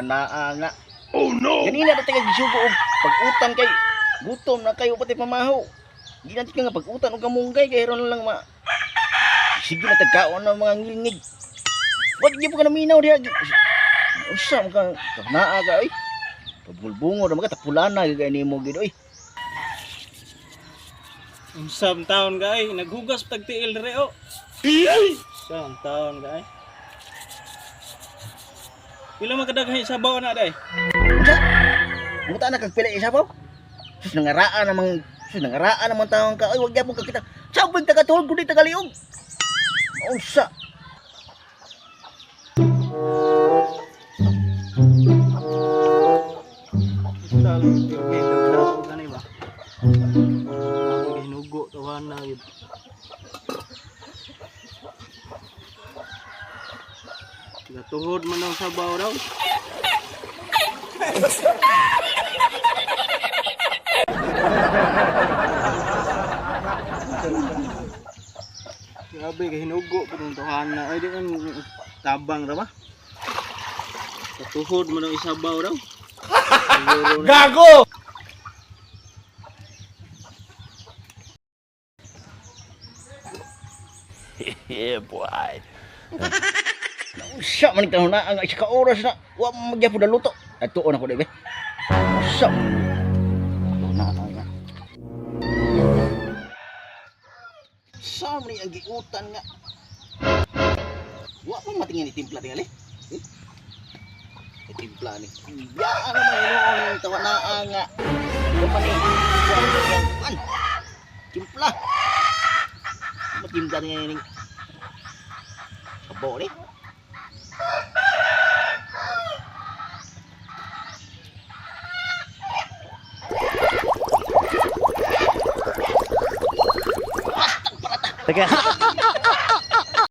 Tawanaa nga. Oh no! Ganina na tayo gisugo og pag-utan kay gutom na kayo pati pamahaw. Di natin ka nga pag-utan og kamunggay kay ron lang sige na tagkaon ng mga ngilngig. Wag di po ka naminaw diha. Usa mo ka tawanaa ka oy. Pagbulbungo ra mga tapulana gay nimo gid oy. Unsam taon gay naghugas tagtiil re o. Unsam taon gay. Pila makadaghay sa bawa na day? Unsa? Muta na kag pila isabaw? Sus nangaraan namang taong ka. Ay wag gyapon ka kita. Sabay tagatulog gud tagaliog. Unsa? Sal okay daw kanay ba? Hinugo tawan na gid. Tuhod man ang sabaw daw. Grabe kay hinugo pud tuhan na ay di man tabang ra ba? Tuhod man ang isabaw daw. Gago! Yeah boy. Usa man itaw na ang isa ka oras na wa magyapon na luto. Atuon ako dibe. Usa na nga. Sa man ang giutan nga. Wa pa matingin itimpla tingali. Itimpla ni. Ya ano man ino tawa na nga. Wa pa ni. Timpla. Matimpla ni ning. Abo ni. Teka.